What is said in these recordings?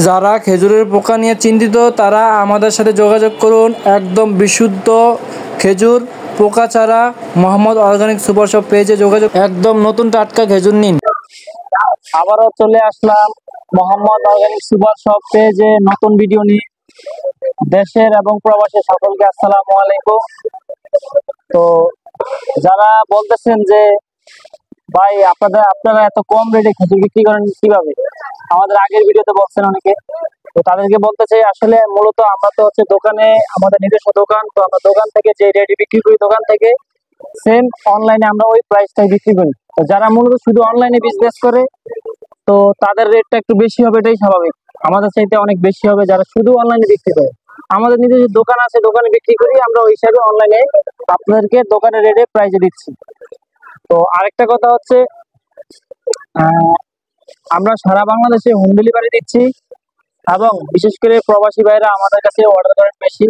যারা খেজুরের পোকা নিয়ে চিন্তিত তারা আমাদের সাথে যোগাযোগ করুন। একদম বিশুদ্ধ খেজুর পোকা ছাড়া মোহাম্মদ অর্গানিক সুপার শপ পেজে যোগাযোগ, একদম নতুন টাটকা খেজুর নিন। আবারও চলে আসলাম মোহাম্মদ অর্গানিক সুপার শপ পেজে নতুন ভিডিও নিয়ে। দেশের এবং প্রবাসী সকলকে আসসালামু আলাইকুম। তো যারা বলতেছেন যে ভাই আপনারা এত কম রেটে খেজুর বিক্রি করেন কিভাবে, আমাদের আগের ভিডিওতে বলছেন অনেকে। তো তাদেরকে বলতে চাই, আসলে মূলত আমরা তো হচ্ছে দোকানে, আমাদের নিজস্ব দোকান, তো আমরা দোকান থেকে যে রেটে বিক্রি করি দোকান থেকে সেম অনলাইনে আমরা ওই প্রাইসটাই বিক্রি করি। তো যারা মূলত শুধু অনলাইনে বিজনেস করে তো তাদের রেটটা একটু বেশি হবে, এটাই স্বাভাবিক। আমাদের চাইতে অনেক বেশি হবে যারা শুধু অনলাইনে বিক্রি করে। আমাদের নিজস্ব দোকান আছে, দোকানে বিক্রি করি আমরা, ওই হিসাবে অনলাইনে আপনাদেরকে দোকানের রেটে প্রাইসে দিচ্ছি। তো আরেকটা কথা হচ্ছে, আমরা সারা বাংলাদেশে হোম ডেলিভারি দিচ্ছি এবং বিশেষ করে প্রবাসী ভাইরা আমাদের কাছে অর্ডার করেন বেশি।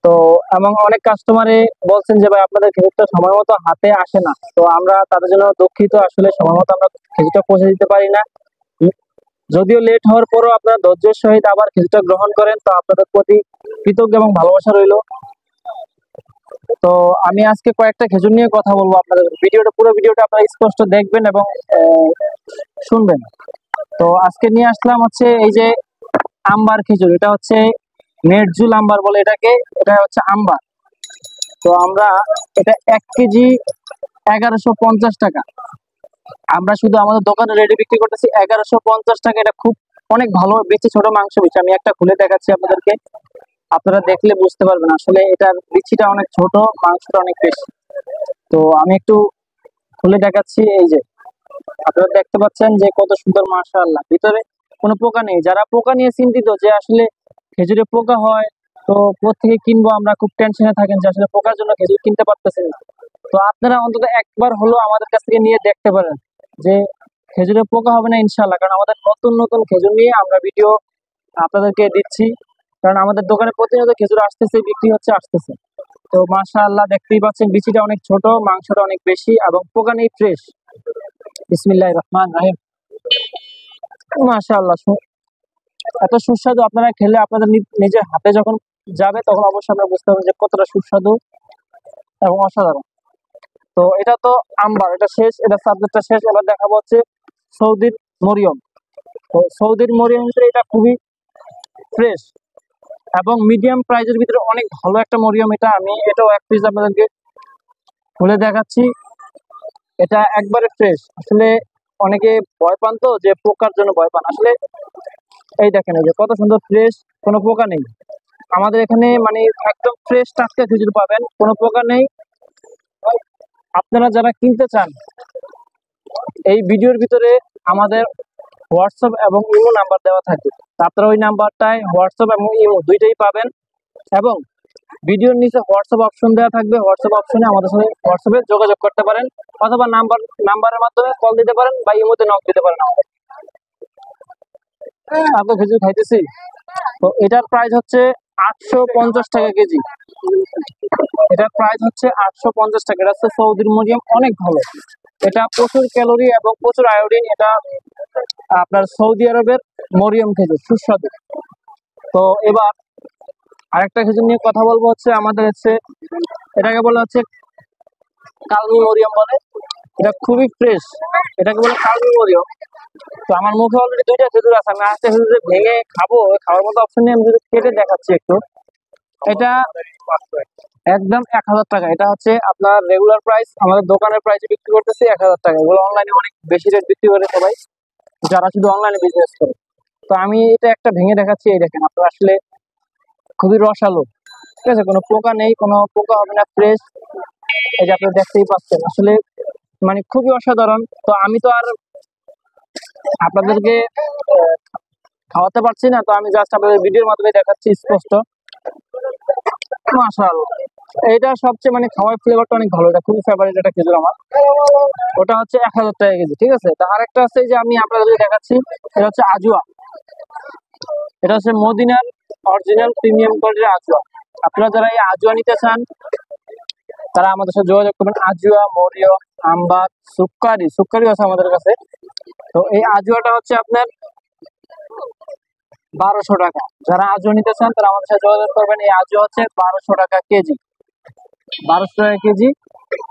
তো এবং অনেক কাস্টমারে বলছেন যে ভাই আপনাদের খেজুরটা সময় মতো হাতে আসে না। তো আমরা তাদের জন্য দুঃখিত, আসলে সময় মতো আমরা খেজুরটা পৌঁছে দিতে পারি না। যদিও লেট হওয়ার পরও আপনারা ধৈর্যের সহিত আবার খেজুরটা গ্রহণ করেন, তো আপনাদের প্রতি কৃতজ্ঞ এবং ভালোবাসা রইল। তো আমি আজকে কয়েকটা খেজুর নিয়ে কথা বলবো আপনাদের। পুরো ভিডিওটা আপনারা স্পষ্ট দেখবেন এবং শুনবেন। তো আজকে নিয়ে আসলাম হচ্ছে এই যে আম্বার খেজুর, এটা হচ্ছে নেটজুল আম্বার বলে এটাকে, এটা হচ্ছে আম্বার। তো আমরা এটা 1 কেজি 1150 টাকা, আমরা শুধু আমাদের দোকানে রেডি বিক্রি করতেছি 1150 টাকা। এটা খুব অনেক ভালো বেশি ছোট মাংস বিচি। আমি একটা খুলে দেখাচ্ছি আপনাদেরকে, আপনারা দেখলে বুঝতে পারবেন আসলে এটার বিচিটা অনেক ছোট, মাংসটা অনেক বেশি। তো আমি একটু খুলে দেখাচ্ছি। এই যে আপনারা দেখতে পাচ্ছেন যে কত সুন্দর, মাশাআল্লাহ। ভিতরে কোনো পোকা নেই। যারা পোকা নিয়ে চিন্তিত যে আসলে খেজুরে পোকা হয় তো কোত্থেকে কিনবো, আমরা খুব টেনশনে থাকেন যে আসলে পোকার জন্য খেজুর কিনতে পারতেছেন না, তো আপনারা অন্তত একবার হলো আমাদের কাছ থেকে নিয়ে দেখতে পারেন যে খেজুরে পোকা হবে না ইনশাআল্লাহ। কারণ আমাদের নতুন নতুন খেজুর নিয়ে আমরা ভিডিও আপনাদেরকে দিচ্ছি, কারণ আমাদের দোকানে প্রতিনিয়ত খেজুর আসতেছে, বিক্রি হচ্ছে, আসতেছে। তো মাশাআল্লাহ দেখতেই পাচ্ছেন বিচিটা অনেক ছোট, মাংসটা অনেক বেশি এবং পোকা নেই, ফ্রেশ। বিসমিল্লাহির রহমানির রহিম। মাশাআল্লাহ এত সুস্বাদু, আপনারা খেলে আপনাদের নিজের হাতে যখন যাবে তখন অবশ্যই আপনারা বুঝতে পারবেন যে কতটা সুস্বাদু এবং অসাধারণ। তো এটা তো আম্বার, এটা শেষ, এটা সাবজেক্টটা শেষ। এবার দেখাবো হচ্ছে সৌদির মরিয়ম। তো সৌদির মরিয়ম ভিতরে এটা খুবই ফ্রেশ এবং মিডিয়াম প্রাইজের ভিতরে অনেক ভালো একটা মরিয়ম। এটাও 1 পিস আপনাদেরকে খুলে দেখাচ্ছি। এটা একবারে ফ্রেশ। আসলে অনেকে ভয় পান তো, যে পোকার জন্য ভয় পান, আসলে এই দেখেন এই যে কত সুন্দর ফ্রেশ, কোনো পোকা নেই। আমাদের এখানে মানে একদম ফ্রেশ টাটকা খেজুর পাবেন, কোনো পোকা নেই। আপনারা যারা কিনতে চান, এই ভিডিওর ভিতরে আমাদের হোয়াটসঅ্যাপ এবং ইমো নাম্বার দেওয়া থাকবে। আপনারা ওই নাম্বারটায় হোয়াটসঅ্যাপ এবং ইমো দুইটাই পাবেন এবং ভিডিওর নিচে হোয়াটসঅ্যাপ অপশন দেওয়া থাকবে। হোয়াটসঅ্যাপ অপশনে আমাদের সাথে হোয়াটসঅ্যাপে যোগাযোগ করতে পারেন, অথবা নাম্বারের মাধ্যমে কল দিতে পারেন বা ইমোতে নক দিতে পারেন আমাদের। আমরা খেজুর খাইতেছি। তো এটার প্রাইস হচ্ছে 850 টাকা কেজি। এটার প্রাইস হচ্ছে 850 টাকা। এটা হচ্ছে সৌদির মরিয়ম, অনেক ভালো। এটা প্রচুর ক্যালোরি এবং প্রচুর আয়োডিন। এটা আপনার সৌদি আরবের মরিয়ম খেজুর, সুস্বাদু। তো এবার আরেকটা খেজুর নিয়ে কথা বলবো, হচ্ছে আমাদের হচ্ছে এটাকে বলা হচ্ছে কালমি মরিয়ম বলে। এটা খুবই ফ্রেশ, এটাকে বলে কালমি মরিয়ম। তো আমার মুখে অলরেডি 2টা খেজুর আছে, আমি আরেকটা খেজুর ভেঙে খাবো, খাওয়ার মতো অপশন নিয়ে আমি যদি কেটে দেখাচ্ছি একটু। এটা একদম 1000 টাকা। এটা হচ্ছে আপনার রেগুলার প্রাইস, আমাদের দোকানের প্রাইসে বিক্রি করতেছি 1000 টাকা। এগুলো অনলাইনে অনেক বেশি রেট বিক্রি করে সবাই, যারা শুধু অনলাইনে বিজনেস করে। তো আমি এটা একটা ভেঙে দেখাচ্ছি। এই দেখেন, আপনার আসলে খুবই রসালো, ঠিক আছে, কোনো পোকা নেই, কোনো পোকা হবে না, ফ্রেশ। এই যে আপনারা দেখতেই পাচ্ছেন, আসলে মানে খুবই অসাধারণ। তো আমি তো আর আপনাদেরকে খাওয়াতে পারছি না, তো আমি জাস্ট আপনাদের ভিডিওর মাধ্যমে দেখাচ্ছি স্পষ্ট। মাশাআল্লাহ, এইটা সবচেয়ে মানে খাওয়ার ফ্লেভারটা অনেক ভালো, এটা খুবই ফেভারিট একটা খেজুর আমার। ওটা হচ্ছে 1000 টাকা কেজি, ঠিক আছে। তো আরেকটা আছে যে আমি আপনাদেরকে দেখাচ্ছি, এটা হচ্ছে আজুয়া। এটা হচ্ছে মদিনার অরিজিনাল প্রিমিয়াম কোয়ালিটির আজুয়া। আপনারা যারা এই আজুয়া নিতে চান তারা আমাদের সাথে যোগাযোগ করবেন। আজুয়া, মরিয়ম, আম্বার, সুক্কারি আছে আমাদের কাছে। তো এই আজুয়াটা হচ্ছে আপনার 1200 টাকা। যারা আজও নিতে চান তারা আমাদের সাথে যোগাযোগ করবেন। এই আজও হচ্ছে 1200 টাকা কেজি, 1200 টাকা কেজি।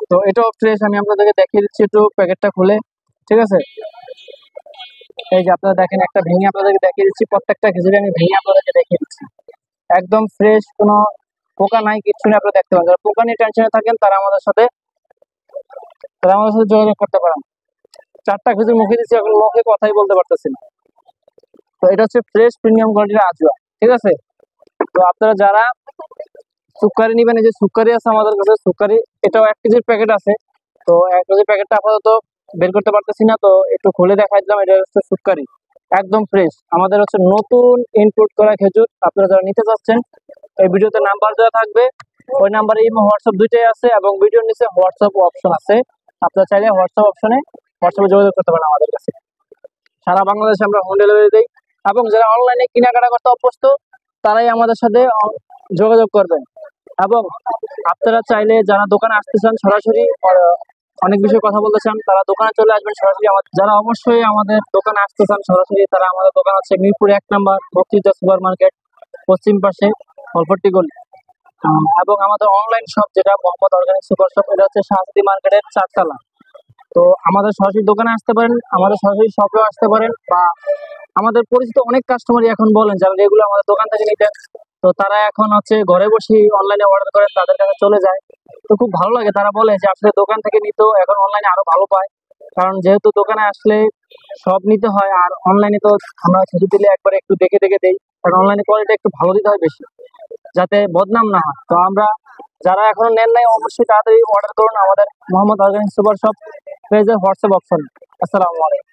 তো এটাও ফ্রেশ, আমি আপনাদেরকে দেখিয়ে দিচ্ছি একটু প্যাকেটটা খুলে, ঠিক আছে। এই যে আপনারা দেখেন, একটা ভেঙে আপনাদেরকে দেখিয়ে দিচ্ছি, প্রত্যেকটা খেজুরি আমি ভেঙে আপনাদেরকে দেখিয়ে দিচ্ছি। একদম ফ্রেশ, কোনো পোকা নাই, কিচ্ছু নেই। আপনারা দেখতে পারেন, যারা পোকা নিয়ে টেনশনে থাকেন তারা আমাদের সাথে যোগাযোগ করতে পারেন। 4টা খেজুর মুখে দিচ্ছি, এখন মুখে কথাই বলতে পারতেছি না। তো এটা হচ্ছে ফ্রেশ প্রিমিয়াম কোয়ালিটির আজওয়া, ঠিক আছে। তো আপনারা যারা সুকারি নিবেন, এই যে সুকারি আছে আমাদের কাছে, সুকারি এটাও 1 কেজির প্যাকেট আছে। তো 1 কেজির প্যাকেটটা আপাতত বের করতে পারতেছি না, তো একটু খুলে দেখাই দিলাম। এটা হচ্ছে সুকারি, একদম ফ্রেশ, আমাদের হচ্ছে নতুন ইনপুট করা খেজুর। আপনারা যারা নিতে চাচ্ছেন, এই ভিডিওতে নাম্বার দেওয়া থাকবে, ওই নাম্বারে ইমো হোয়াটসঅ্যাপ দুইটাই আছে, এবং ভিডিওর নিচে হোয়াটসঅ্যাপ অপশন আছে। আপনারা চাইলে হোয়াটসঅ্যাপে যোগাযোগ করতে পারেন আমাদের কাছে। সারা বাংলাদেশে আমরা হোম ডেলিভারি দিই, এবং যারা অনলাইনে কেনাকাটা করতে অভ্যস্ত তারাই আমাদের সাথে যোগাযোগ করবেন। এবং আপনারা চাইলে যারা দোকানে আসতে চান সরাসরি, অনেক বিষয়ে কথা বলতে চান, তারা দোকানে চলে আসবেন সরাসরি। যারা অবশ্যই আমাদের দোকানে আসতে চান সরাসরি, তারা আমাদের দোকান হচ্ছে মিরপুর 1 নম্বর বক্তৃতা সুপার মার্কেট, পশ্চিম পাশে, ফলপট্টি গলি। এবং আমাদের অনলাইন শপ যেটা মোহাম্মদ অর্গানিক সুপার শপ, এটা হচ্ছে শাহজাদি মার্কেটের 4 তলা। তো আমাদের সরাসরি দোকানে আসতে পারেন, আমাদের সরাসরি শপেও আসতে পারেন, বা আমাদের পরিচিত অনেক কাস্টমারই এখন বলেন যারা রেগুলার আমাদের দোকান থেকে নিতেন, তো তারা এখন হচ্ছে ঘরে বসে অনলাইনে অর্ডার করেন, তাদের কাছে চলে যায়। তো খুব ভালো লাগে, তারা বলে যে আসলে দোকান থেকে নিতেও এখন অনলাইনে আরো ভালো পায়। কারণ যেহেতু দোকানে আসলে সব নিতে হয়, আর অনলাইনে তো আমরা খেতে দিলে একবারে একটু দেখে দেখে দেই, কারণ অনলাইনে কোয়ালিটি একটু ভালো দিতে হয় বেশি, যাতে বদনাম না হয়। তো আমরা যারা এখনো নেন নাই, অবশ্যই তাড়াতাড়ি অর্ডার করুন আমাদের মোহাম্মদ অর্গানিক সুপার শপ পেজের হোয়াটসঅ্যাপ অপশন। আসসালামু আলাইকুম।